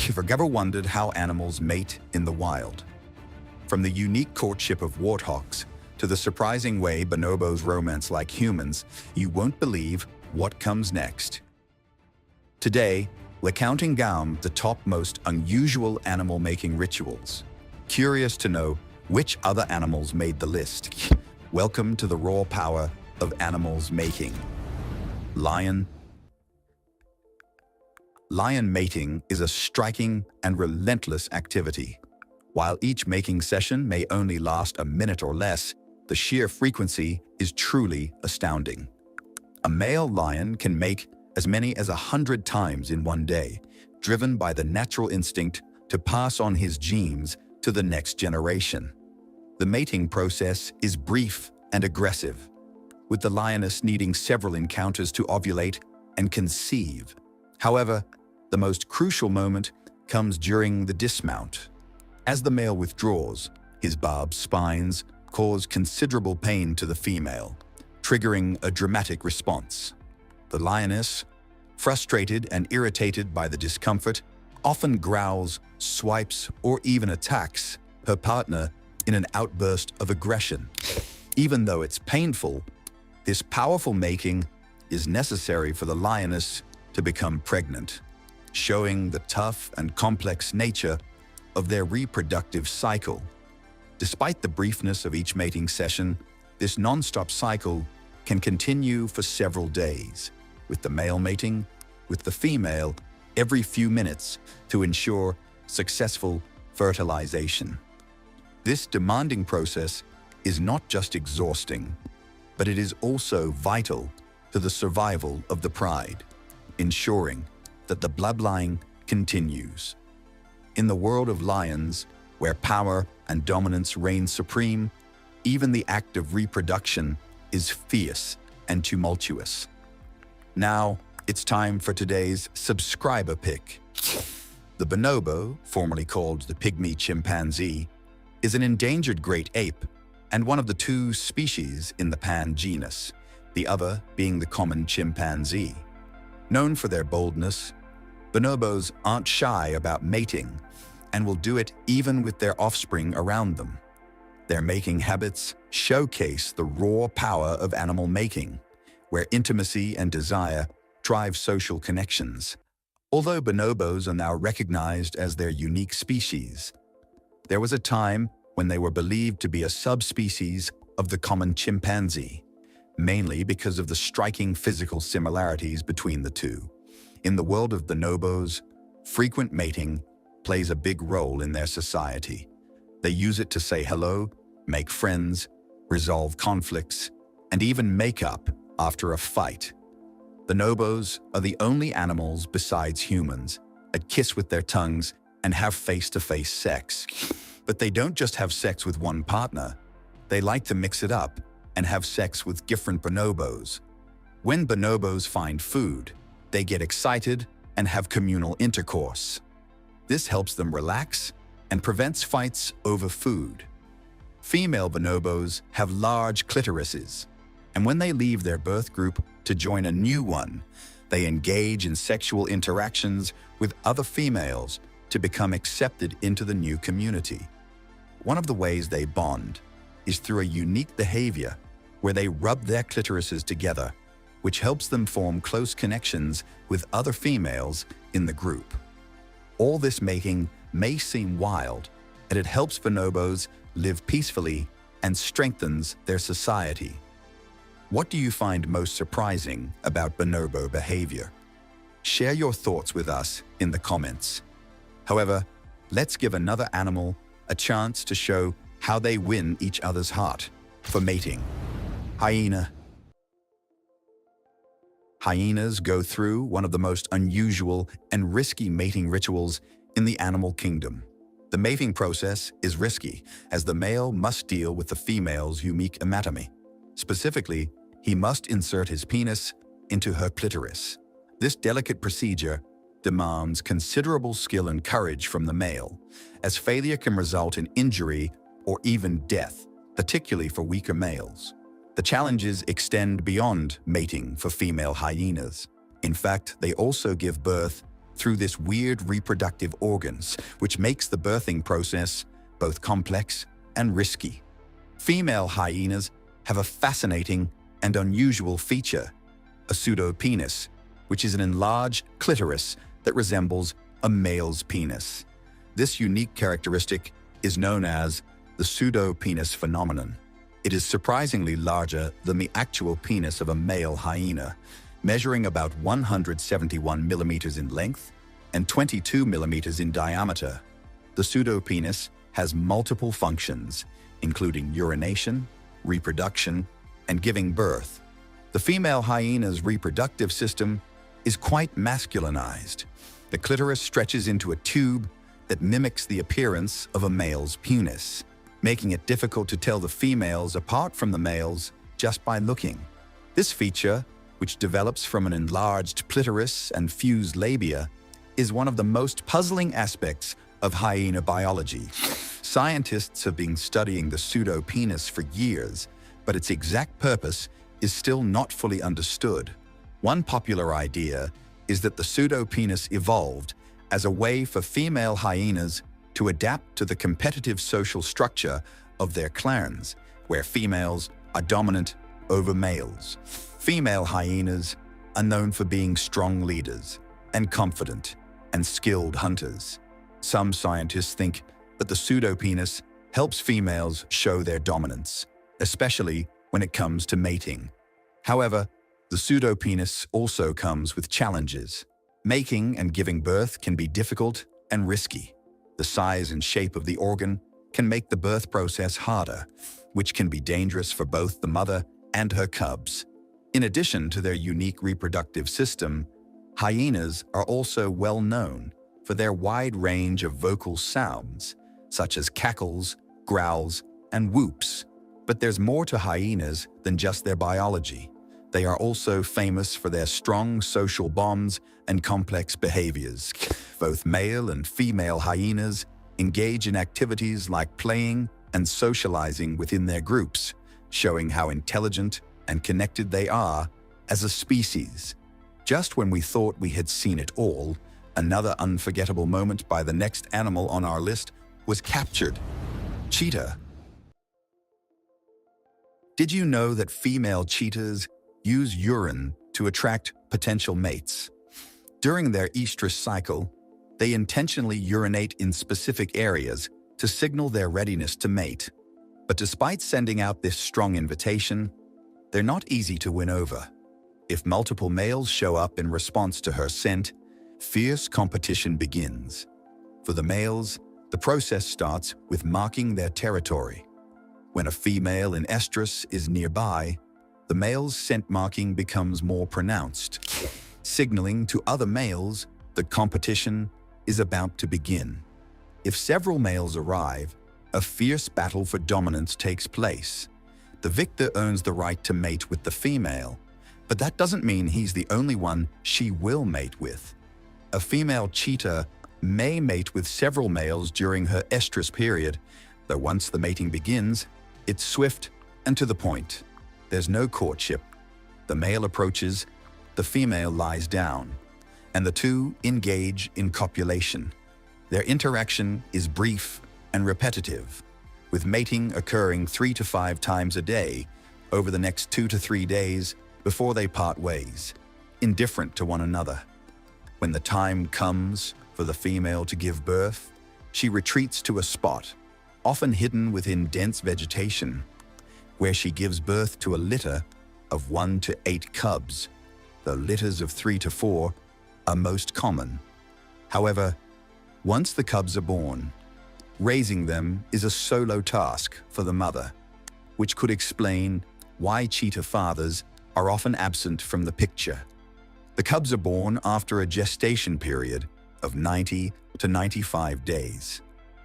If you've ever wondered how animals mate in the wild, from the unique courtship of warthogs to the surprising way bonobos romance like humans, you won't believe what comes next. Today, we're counting down the top most unusual animal-making rituals. Curious to know which other animals made the list? Welcome to the raw power of animals mating. Lion mating is a striking and relentless activity. While each mating session may only last a minute or less, the sheer frequency is truly astounding. A male lion can make as many as 100 times in one day, driven by the natural instinct to pass on his genes to the next generation. The mating process is brief and aggressive, with the lioness needing several encounters to ovulate and conceive. However, the most crucial moment comes during the dismount. As the male withdraws, his barbed spines cause considerable pain to the female, triggering a dramatic response. The lioness, frustrated and irritated by the discomfort, often growls, swipes, or even attacks her partner in an outburst of aggression. Even though it's painful, this powerful mating is necessary for the lioness to become pregnant, showing the tough and complex nature of their reproductive cycle. Despite the briefness of each mating session, this non-stop cycle can continue for several days, with the male mating with the female every few minutes to ensure successful fertilization. This demanding process is not just exhausting, but it is also vital to the survival of the pride, ensuring that the bloodline continues. In the world of lions, where power and dominance reign supreme, even the act of reproduction is fierce and tumultuous. Now, it's time for today's subscriber pick. The bonobo, formerly called the pygmy chimpanzee, is an endangered great ape and one of the two species in the pan genus, the other being the common chimpanzee. Known for their boldness, bonobos aren't shy about mating and will do it even with their offspring around them. Their mating habits showcase the raw power of animal mating, where intimacy and desire drive social connections. Although bonobos are now recognized as their unique species, there was a time when they were believed to be a subspecies of the common chimpanzee, mainly because of the striking physical similarities between the two. In the world of bonobos, frequent mating plays a big role in their society. They use it to say hello, make friends, resolve conflicts, and even make up after a fight. Bonobos are the only animals besides humans that kiss with their tongues and have face-to-face sex. But they don't just have sex with one partner. They like to mix it up and have sex with different bonobos. When bonobos find food, they get excited and have communal intercourse. This helps them relax and prevents fights over food. Female bonobos have large clitorises, and when they leave their birth group to join a new one, they engage in sexual interactions with other females to become accepted into the new community. One of the ways they bond is through a unique behavior where they rub their clitorises together, which helps them form close connections with other females in the group. All this mating may seem wild, and it helps bonobos live peacefully and strengthens their society. What do you find most surprising about bonobo behavior? Share your thoughts with us in the comments. However, let's give another animal a chance to show how they win each other's heart for mating. Hyena. Hyenas go through one of the most unusual and risky mating rituals in the animal kingdom. The mating process is risky, as the male must deal with the female's unique anatomy. Specifically, he must insert his penis into her clitoris. This delicate procedure demands considerable skill and courage from the male, as failure can result in injury or even death, particularly for weaker males. The challenges extend beyond mating for female hyenas. In fact, they also give birth through this weird reproductive organs, which makes the birthing process both complex and risky. Female hyenas have a fascinating and unusual feature, a pseudopenis, which is an enlarged clitoris that resembles a male's penis. This unique characteristic is known as the pseudopenis phenomenon. It is surprisingly larger than the actual penis of a male hyena, measuring about 171 millimeters in length and 22 millimeters in diameter. The pseudopenis has multiple functions, including urination, reproduction, and giving birth. The female hyena's reproductive system is quite masculinized. The clitoris stretches into a tube that mimics the appearance of a male's penis, making it difficult to tell the females apart from the males just by looking. This feature, which develops from an enlarged clitoris and fused labia, is one of the most puzzling aspects of hyena biology. Scientists have been studying the pseudopenis for years, but its exact purpose is still not fully understood. One popular idea is that the pseudopenis evolved as a way for female hyenas to adapt to the competitive social structure of their clans, where females are dominant over males. Female hyenas are known for being strong leaders and confident and skilled hunters. Some scientists think that the pseudopenis helps females show their dominance, especially when it comes to mating. However, the pseudopenis also comes with challenges. Making and giving birth can be difficult and risky. The size and shape of the organ can make the birth process harder, which can be dangerous for both the mother and her cubs. In addition to their unique reproductive system, hyenas are also well known for their wide range of vocal sounds, such as cackles, growls, and whoops. But there's more to hyenas than just their biology. They are also famous for their strong social bonds and complex behaviors. Both male and female hyenas engage in activities like playing and socializing within their groups, showing how intelligent and connected they are as a species. Just when we thought we had seen it all, another unforgettable moment by the next animal on our list was captured. Cheetah. Did you know that female cheetahs use urine to attract potential mates? During their estrous cycle, they intentionally urinate in specific areas to signal their readiness to mate. But despite sending out this strong invitation, they're not easy to win over. If multiple males show up in response to her scent, fierce competition begins. For the males, the process starts with marking their territory. When a female in estrus is nearby, the male's scent marking becomes more pronounced, signaling to other males that competition is about to begin. If several males arrive, a fierce battle for dominance takes place. The victor earns the right to mate with the female, but that doesn't mean he's the only one she will mate with. A female cheetah may mate with several males during her estrus period, though once the mating begins, it's swift and to the point. There's no courtship. The male approaches, the female lies down, and the two engage in copulation. Their interaction is brief and repetitive, with mating occurring 3 to 5 times a day over the next 2 to 3 days before they part ways, indifferent to one another. When the time comes for the female to give birth, she retreats to a spot, often hidden within dense vegetation, where she gives birth to a litter of 1 to 8 cubs, though litters of 3 to 4 are most common. However, once the cubs are born, raising them is a solo task for the mother, which could explain why cheetah fathers are often absent from the picture. The cubs are born after a gestation period of 90 to 95 days.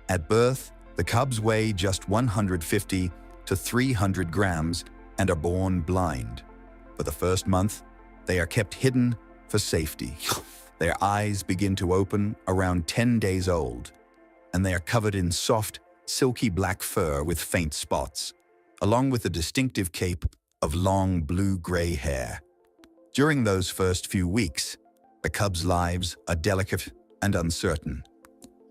At birth, the cubs weigh just 150 to 300 grams and are born blind. For the first month, they are kept hidden for safety. Their eyes begin to open around 10 days old, and they are covered in soft, silky black fur with faint spots, along with a distinctive cape of long blue-gray hair. During those first few weeks, The cubs' lives are delicate and uncertain.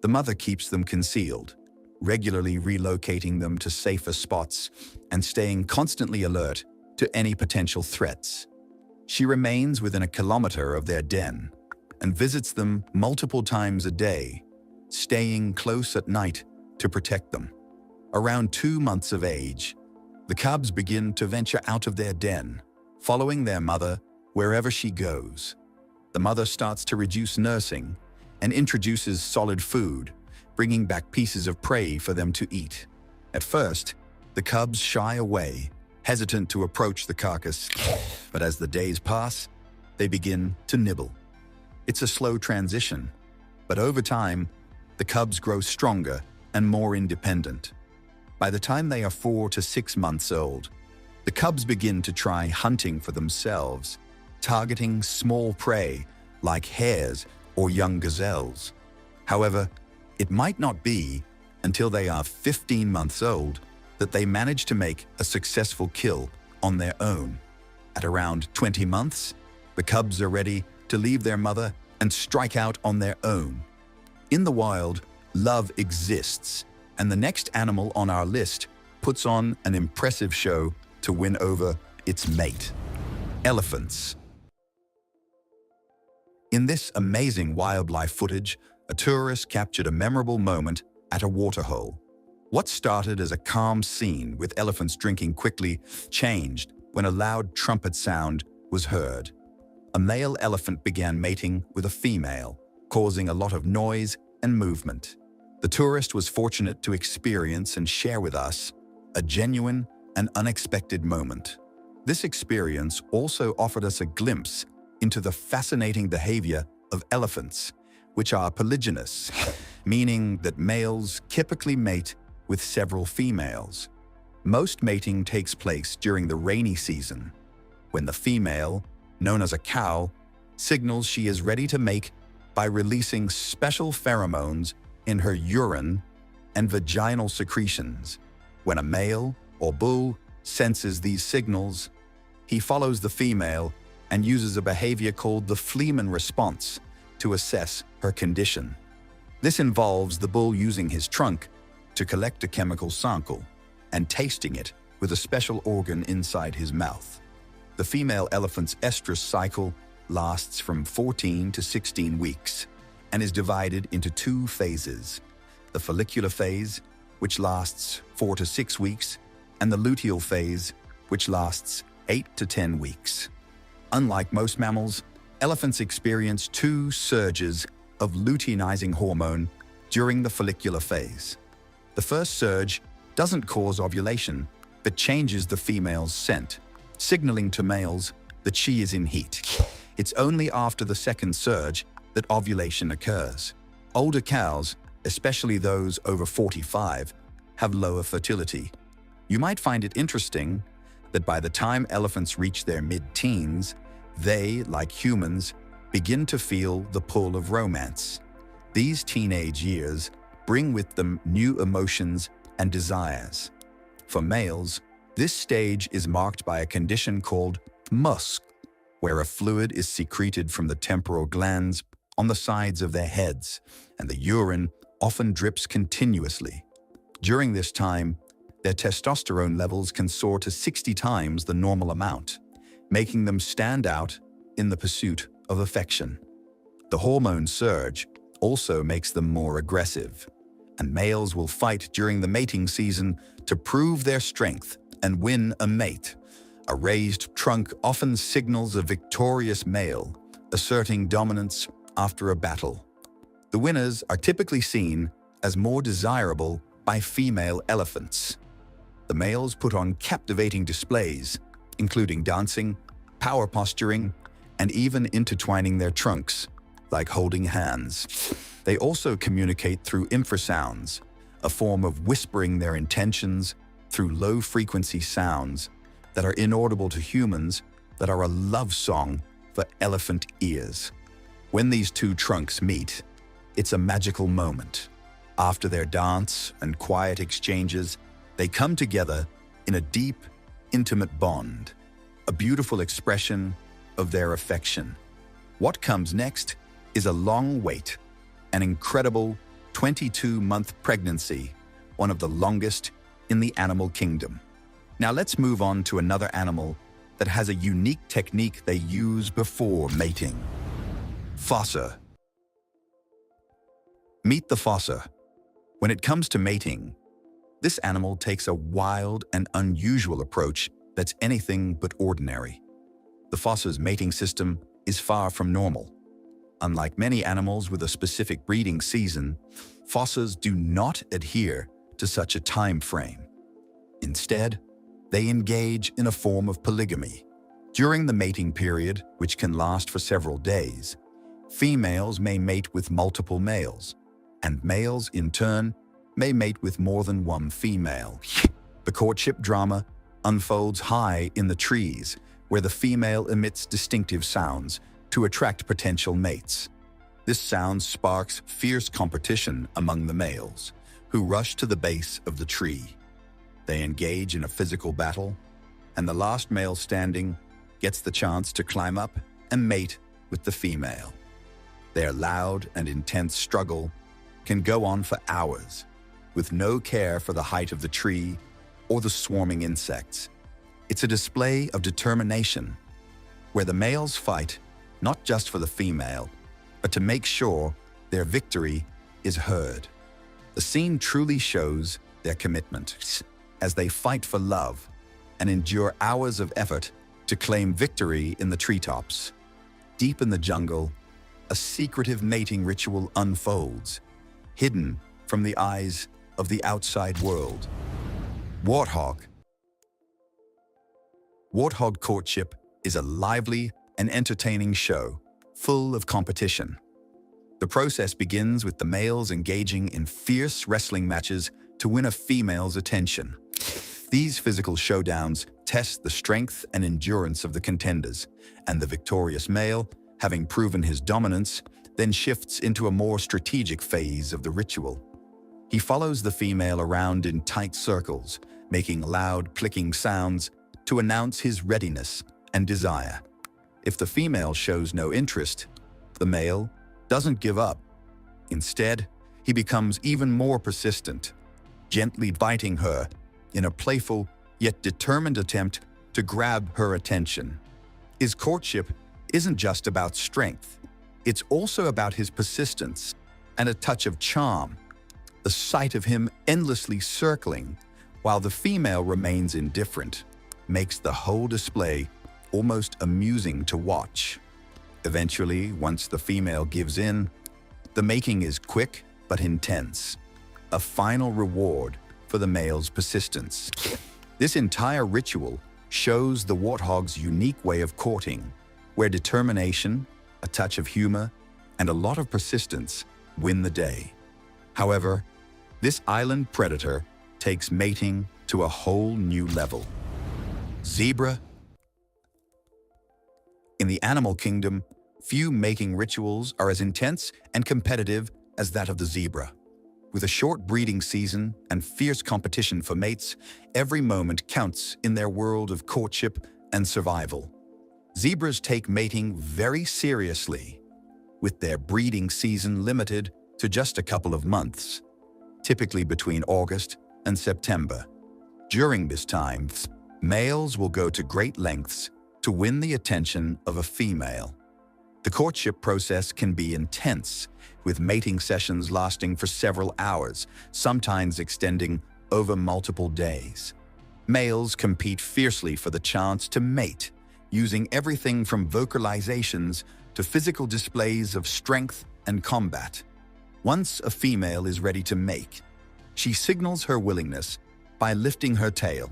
The mother keeps them concealed, regularly relocating them to safer spots and staying constantly alert to any potential threats. She remains within a kilometer of their den and visits them multiple times a day, staying close at night to protect them. Around 2 months of age, the cubs begin to venture out of their den, following their mother wherever she goes. The mother starts to reduce nursing and introduces solid food, bringing back pieces of prey for them to eat. At first, the cubs shy away, hesitant to approach the carcass, but as the days pass, they begin to nibble. It's a slow transition, but over time, the cubs grow stronger and more independent. By the time they are 4 to 6 months old, the cubs begin to try hunting for themselves, targeting small prey like hares or young gazelles. However, it might not be until they are 15 months old that they manage to make a successful kill on their own. At around 20 months, the cubs are ready to leave their mother and strike out on their own. In the wild, love exists, and the next animal on our list puts on an impressive show to win over its mate: elephants. In this amazing wildlife footage, a tourist captured a memorable moment at a waterhole. What started as a calm scene with elephants drinking quickly changed when a loud trumpet sound was heard. A male elephant began mating with a female, causing a lot of noise and movement. The tourist was fortunate to experience and share with us a genuine and unexpected moment. This experience also offered us a glimpse into the fascinating behavior of elephants, which are polygynous, meaning that males typically mate with several females. Most mating takes place during the rainy season, when the female, known as a cow, signals she is ready to mate by releasing special pheromones in her urine and vaginal secretions. When a male or bull senses these signals, he follows the female and uses a behavior called the Fleeman response to assess her condition. This involves the bull using his trunk to collect a chemical sample and tasting it with a special organ inside his mouth. The female elephant's estrus cycle lasts from 14 to 16 weeks and is divided into 2 phases: the follicular phase, which lasts 4 to 6 weeks, and the luteal phase, which lasts 8 to 10 weeks. Unlike most mammals, elephants experience 2 surges of luteinizing hormone during the follicular phase. The first surge doesn't cause ovulation, but changes the female's scent, signaling to males that she is in heat. It's only after the second surge that ovulation occurs. Older cows, especially those over 45, have lower fertility. You might find it interesting that by the time elephants reach their mid-teens, they, like humans, begin to feel the pull of romance. These teenage years bring with them new emotions and desires. For males, this stage is marked by a condition called musk, where a fluid is secreted from the temporal glands on the sides of their heads, and the urine often drips continuously. During this time, their testosterone levels can soar to 60 times the normal amount, making them stand out in the pursuit of affection. The hormone surge also makes them more aggressive, and males will fight during the mating season to prove their strength and win a mate. A raised trunk often signals a victorious male, asserting dominance after a battle. The winners are typically seen as more desirable by female elephants. The males put on captivating displays, including dancing, power posturing, and even intertwining their trunks, like holding hands. They also communicate through infrasounds, a form of whispering their intentions through low-frequency sounds that are inaudible to humans that are a love song for elephant ears. When these 2 trunks meet, it's a magical moment. After their dance and quiet exchanges, they come together in a deep, intimate bond, a beautiful expression of their affection. What comes next is a long wait, an incredible 22-month pregnancy, one of the longest in the animal kingdom. Now let's move on to another animal that has a unique technique they use before mating. Fossa. Meet the fossa. When it comes to mating, this animal takes a wild and unusual approach that's anything but ordinary. The fossa's mating system is far from normal. Unlike many animals with a specific breeding season, fossas do not adhere to such a time frame. Instead, they engage in a form of polygamy. During the mating period, which can last for several days, females may mate with multiple males, and males, in turn, may mate with more than one female. The courtship drama unfolds high in the trees, where the female emits distinctive sounds to attract potential mates. This sound sparks fierce competition among the males, who rush to the base of the tree. They engage in a physical battle, and the last male standing gets the chance to climb up and mate with the female. Their loud and intense struggle can go on for hours, with no care for the height of the tree or the swarming insects. It's a display of determination, where the males fight not just for the female, but to make sure their victory is heard. The scene truly shows their commitment, as they fight for love and endure hours of effort to claim victory in the treetops. Deep in the jungle, a secretive mating ritual unfolds, hidden from the eyes of the outside world. Warthog. Warthog Courtship is a lively and entertaining show, full of competition. The process begins with the males engaging in fierce wrestling matches to win a female's attention. These physical showdowns test the strength and endurance of the contenders, and the victorious male, having proven his dominance, then shifts into a more strategic phase of the ritual. He follows the female around in tight circles, making loud, clicking sounds to announce his readiness and desire. If the female shows no interest, the male doesn't give up. Instead, he becomes even more persistent, gently biting her in a playful yet determined attempt to grab her attention. His courtship isn't just about strength. It's also about his persistence and a touch of charm. The sight of him endlessly circling while the female remains indifferent makes the whole display almost amusing to watch. Eventually, once the female gives in, the mating is quick but intense, a final reward for the male's persistence. This entire ritual shows the warthog's unique way of courting, where determination, a touch of humor, and a lot of persistence win the day. However, this island predator takes mating to a whole new level. Zebra. In the animal kingdom, few mating rituals are as intense and competitive as that of the zebra. With a short breeding season and fierce competition for mates, every moment counts in their world of courtship and survival. Zebras take mating very seriously, with their breeding season limited to just a couple of months, typically between August and September. During this time, males will go to great lengths to win the attention of a female. The courtship process can be intense, with mating sessions lasting for several hours, sometimes extending over multiple days. Males compete fiercely for the chance to mate, using everything from vocalizations to physical displays of strength and combat. Once a female is ready to mate, she signals her willingness by lifting her tail,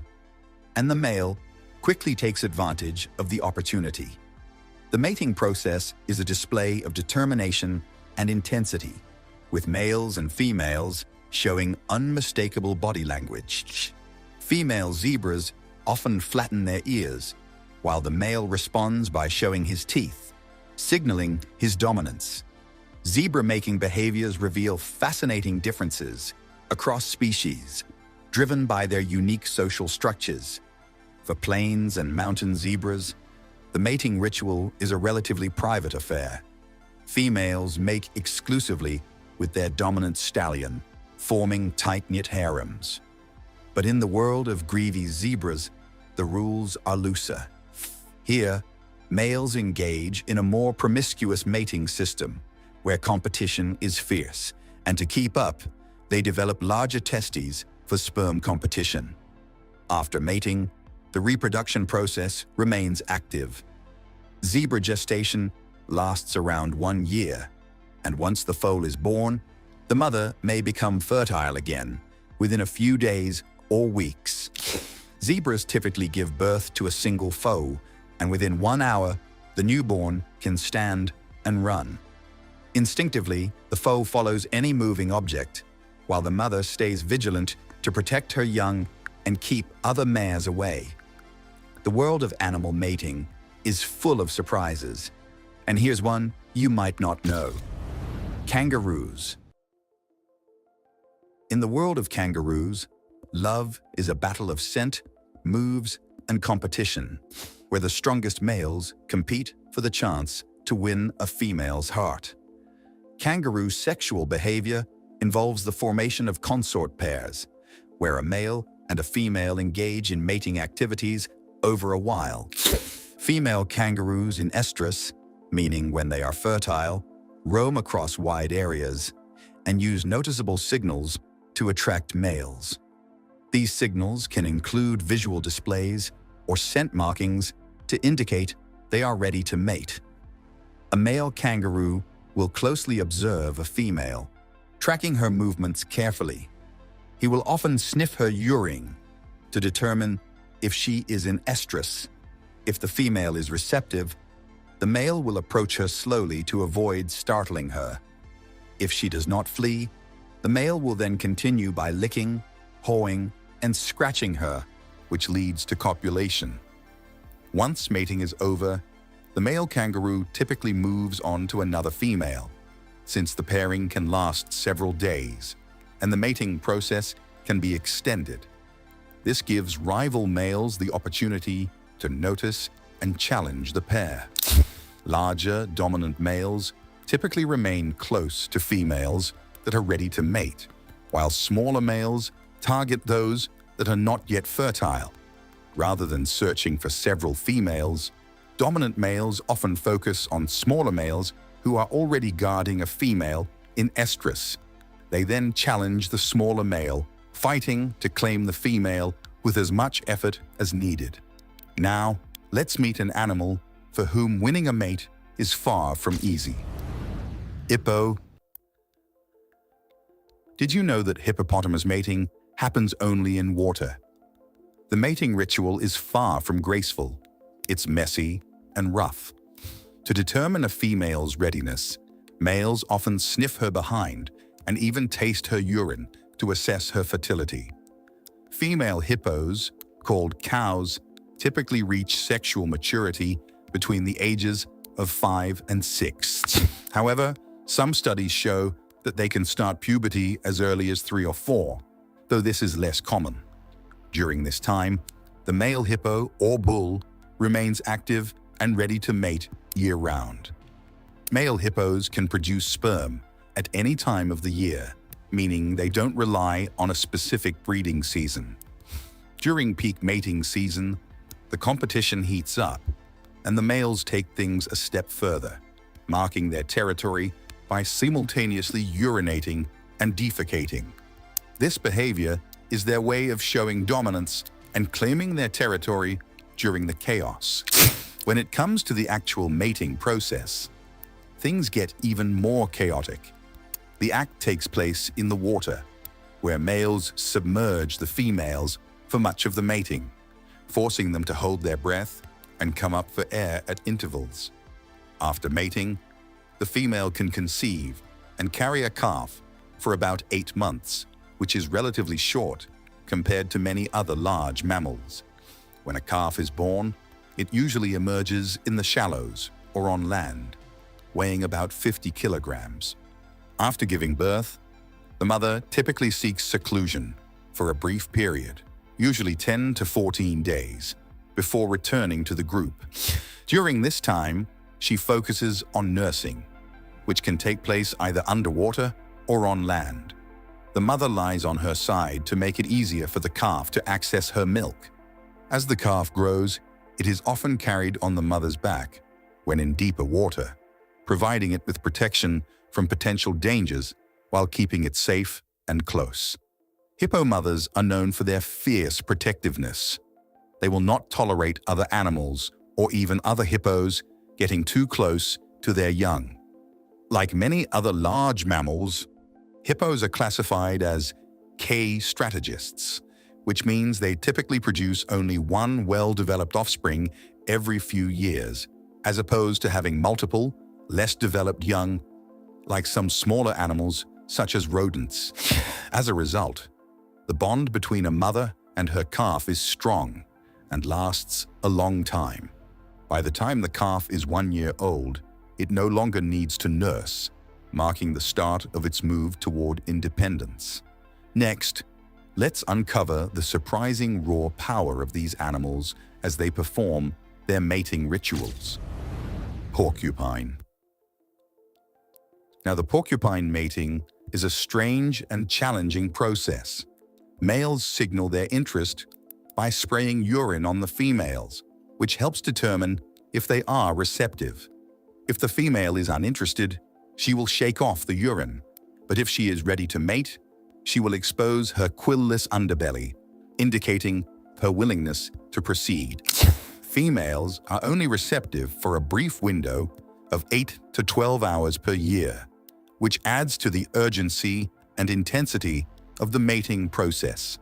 and the male quickly takes advantage of the opportunity. The mating process is a display of determination and intensity, with males and females showing unmistakable body language. Female zebras often flatten their ears, while the male responds by showing his teeth, signaling his dominance. Zebra-making behaviors reveal fascinating differences across species, driven by their unique social structures. For plains and mountain zebras, The mating ritual is a relatively private affair. Females mate exclusively with their dominant stallion, forming tight-knit harems. But in the world of greedy zebras, the rules are looser. Here, males engage in a more promiscuous mating system, where competition is fierce, and to keep up, they develop larger testes for sperm competition. After mating, the reproduction process remains active. Zebra gestation lasts around 1 year, and once the foal is born, the mother may become fertile again within a few days or weeks. Zebras typically give birth to a single foal, and within 1 hour, the newborn can stand and run. Instinctively, the foal follows any moving object, while the mother stays vigilant to protect her young and keep other mares away. The world of animal mating is full of surprises, and here's one you might not know. Kangaroos. In the world of kangaroos, love is a battle of scent, moves, and competition, where the strongest males compete for the chance to win a female's heart. Kangaroo sexual behavior involves the formation of consort pairs, where a male and a female engage in mating activities over a while. Female kangaroos in estrus, meaning when they are fertile, roam across wide areas and use noticeable signals to attract males. These signals can include visual displays or scent markings to indicate they are ready to mate. A male kangaroo will closely observe a female, tracking her movements carefully. He will often sniff her urine to determine if she is in estrus. If the female is receptive, the male will approach her slowly to avoid startling her. If she does not flee, the male will then continue by licking, pawing, and scratching her, which leads to copulation. Once mating is over, the male kangaroo typically moves on to another female, since the pairing can last several days, and the mating process can be extended. This gives rival males the opportunity to notice and challenge the pair. Larger, dominant males typically remain close to females that are ready to mate, while smaller males target those that are not yet fertile. Rather than searching for several females, dominant males often focus on smaller males who are already guarding a female in estrus. They then challenge the smaller male, fighting to claim the female with as much effort as needed. Now, let's meet an animal for whom winning a mate is far from easy. Hippo. Did you know that hippopotamus mating happens only in water? The mating ritual is far from graceful. It's messy and rough. To determine a female's readiness, males often sniff her behind and even taste her urine to assess her fertility. Female hippos, called cows, typically reach sexual maturity between the ages of 5 and 6. However, some studies show that they can start puberty as early as 3 or 4, though this is less common. During this time, the male hippo or bull remains active and ready to mate year-round. Male hippos can produce sperm at any time of the year, meaning they don't rely on a specific breeding season. During peak mating season, the competition heats up, and the males take things a step further, marking their territory by simultaneously urinating and defecating. This behavior is their way of showing dominance and claiming their territory during the chaos. When it comes to the actual mating process, things get even more chaotic. The act takes place in the water, where males submerge the females for much of the mating, forcing them to hold their breath and come up for air at intervals. After mating, the female can conceive and carry a calf for about 8 months, which is relatively short compared to many other large mammals. When a calf is born, it usually emerges in the shallows or on land, weighing about 50 kilograms. After giving birth, the mother typically seeks seclusion for a brief period, usually 10 to 14 days, before returning to the group. During this time, she focuses on nursing, which can take place either underwater or on land. The mother lies on her side to make it easier for the calf to access her milk. As the calf grows, it is often carried on the mother's back when in deeper water, providing it with protection from potential dangers while keeping it safe and close. Hippo mothers are known for their fierce protectiveness. They will not tolerate other animals or even other hippos getting too close to their young. Like many other large mammals, hippos are classified as K strategists, which means they typically produce only one well-developed offspring every few years, as opposed to having multiple, less developed young, like some smaller animals such as rodents. As a result, the bond between a mother and her calf is strong and lasts a long time. By the time the calf is 1 year old, it no longer needs to nurse, marking the start of its move toward independence. Next, let's uncover the surprising raw power of these animals as they perform their mating rituals. Porcupine. Now, the porcupine mating is a strange and challenging process. Males signal their interest by spraying urine on the females, which helps determine if they are receptive. If the female is uninterested, she will shake off the urine, but if she is ready to mate, she will expose her quillless underbelly, indicating her willingness to proceed. Females are only receptive for a brief window of 8 to 12 hours per year, which adds to the urgency and intensity of the mating process.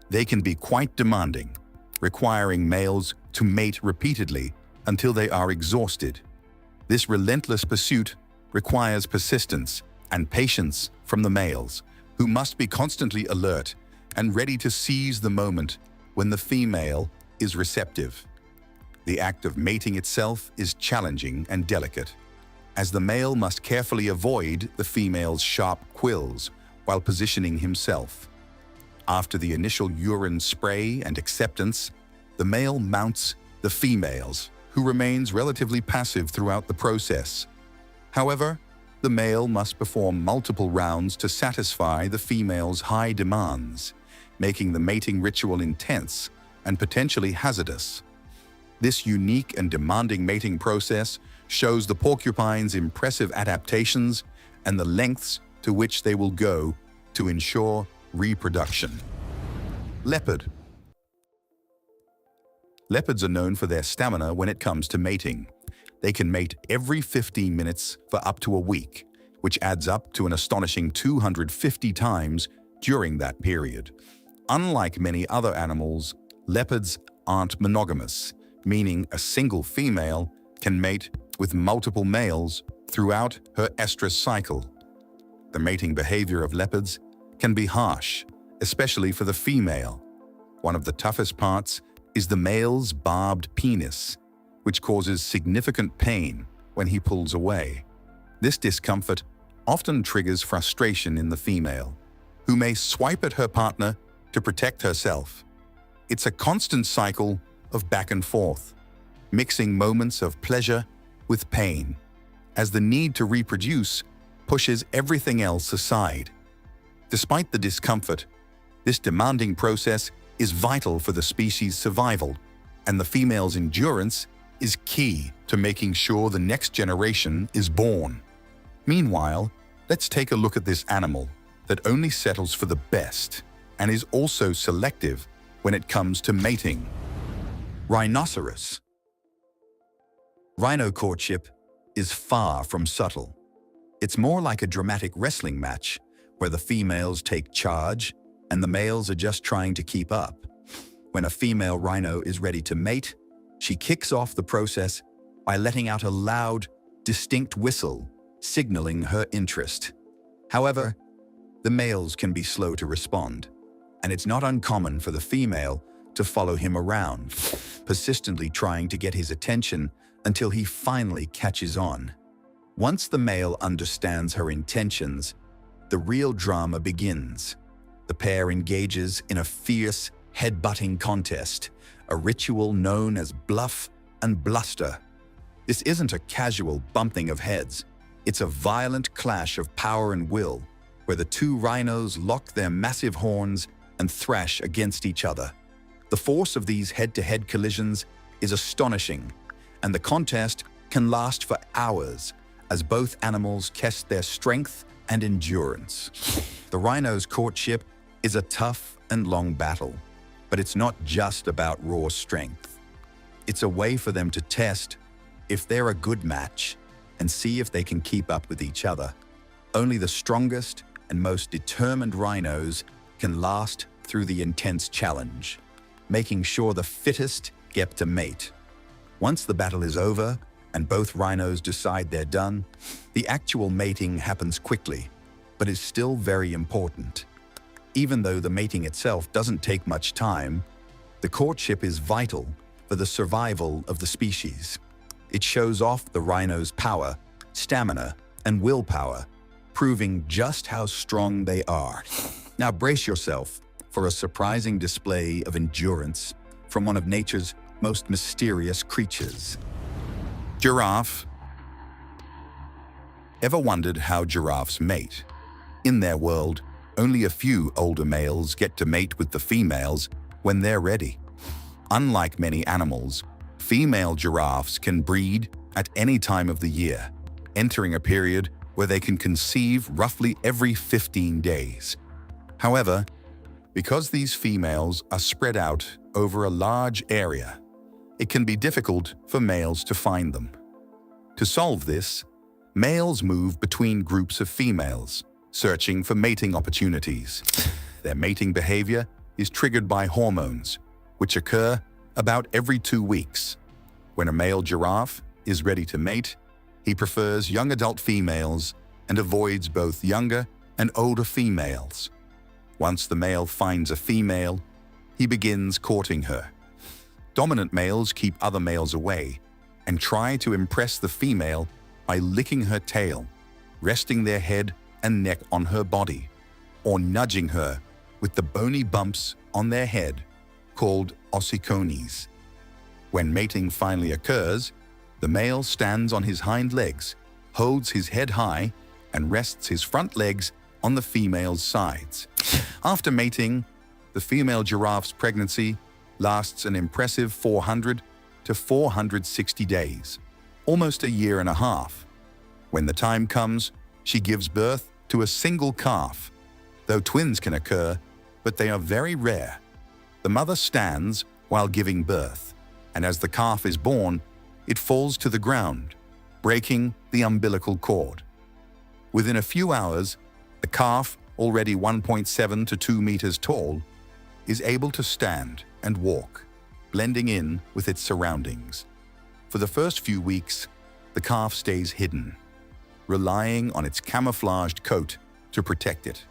They can be quite demanding, requiring males to mate repeatedly until they are exhausted. This relentless pursuit requires persistence and patience from the males, who must be constantly alert and ready to seize the moment when the female is receptive. The act of mating itself is challenging and delicate, as the male must carefully avoid the female's sharp quills while positioning himself. After the initial urine spray and acceptance, the male mounts the females, who remains relatively passive throughout the process. However, the male must perform multiple rounds to satisfy the female's high demands, making the mating ritual intense and potentially hazardous. This unique and demanding mating process shows the porcupine's impressive adaptations and the lengths to which they will go to ensure reproduction. Leopard. Leopards are known for their stamina when it comes to mating. They can mate every 15 minutes for up to a week, which adds up to an astonishing 250 times during that period. Unlike many other animals, leopards aren't monogamous, meaning a single female can mate with multiple males throughout her estrous cycle. The mating behavior of leopards can be harsh, especially for the female. One of the toughest parts is the male's barbed penis, which causes significant pain when he pulls away. This discomfort often triggers frustration in the female, who may swipe at her partner to protect herself. It's a constant cycle of back and forth, mixing moments of pleasure with pain, as the need to reproduce pushes everything else aside. Despite the discomfort, this demanding process is vital for the species' survival, and the female's endurance is key to making sure the next generation is born. Meanwhile, let's take a look at this animal that only settles for the best and is also selective when it comes to mating. Rhinoceros. Rhino courtship is far from subtle. It's more like a dramatic wrestling match where the females take charge and the males are just trying to keep up. When a female rhino is ready to mate, she kicks off the process by letting out a loud, distinct whistle, signaling her interest. However, the males can be slow to respond, and it's not uncommon for the female to follow him around, persistently trying to get his attention until he finally catches on. Once the male understands her intentions, the real drama begins. The pair engages in a fierce, head-butting contest, a ritual known as bluff and bluster, This isn't a casual bumping of heads. It's a violent clash of power and will, where the two rhinos lock their massive horns and thrash against each other. The force of these head-to-head collisions is astonishing, and the contest can last for hours as both animals test their strength and endurance. The rhino's courtship is a tough and long battle, but it's not just about raw strength. It's a way for them to test if they're a good match and see if they can keep up with each other. Only the strongest and most determined rhinos can last through the intense challenge, making sure the fittest get to mate. Once the battle is over and both rhinos decide they're done, the actual mating happens quickly, but is still very important. Even though the mating itself doesn't take much time, the courtship is vital for the survival of the species. It shows off the rhino's power, stamina, and willpower, proving just how strong they are. Now brace yourself for a surprising display of endurance from one of nature's most mysterious creatures. Giraffe. Ever wondered how giraffes mate? In their world, only a few older males get to mate with the females when they're ready. Unlike many animals, female giraffes can breed at any time of the year, entering a period where they can conceive roughly every 15 days. However, because these females are spread out over a large area, it can be difficult for males to find them. To solve this, males move between groups of females, searching for mating opportunities. Their mating behavior is triggered by hormones, which occur about every 2 weeks. When a male giraffe is ready to mate, he prefers young adult females and avoids both younger and older females. Once the male finds a female, he begins courting her. Dominant males keep other males away and try to impress the female by licking her tail, resting their head and neck on her body, or nudging her with the bony bumps on their head, called ossicones. When mating finally occurs, the male stands on his hind legs, holds his head high, and rests his front legs on the female's sides. After mating, the female giraffe's pregnancy lasts an impressive 400 to 460 days, almost a year and a half. When the time comes, she gives birth to a single calf, though twins can occur, but they are very rare. The mother stands while giving birth, and as the calf is born, it falls to the ground, breaking the umbilical cord. Within a few hours, the calf, already 1.7 to 2 meters tall, is able to stand and walk, blending in with its surroundings. For the first few weeks, the calf stays hidden, relying on its camouflaged coat to protect it.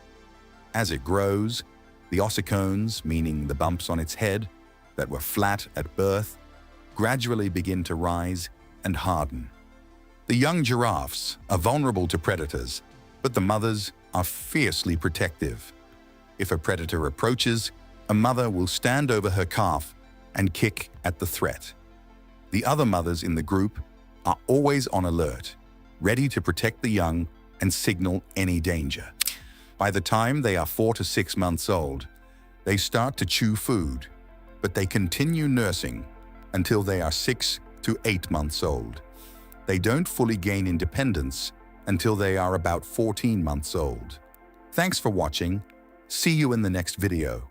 As it grows, the ossicones, meaning the bumps on its head that were flat at birth, gradually begin to rise and harden. The young giraffes are vulnerable to predators, but the mothers are fiercely protective. If a predator approaches, a mother will stand over her calf and kick at the threat. The other mothers in the group are always on alert, ready to protect the young and signal any danger. By the time they are 4 to 6 months old, they start to chew food, but they continue nursing until they are 6 to 8 months old. They don't fully gain independence until they are about 14 months old. Thanks for watching. See you in the next video.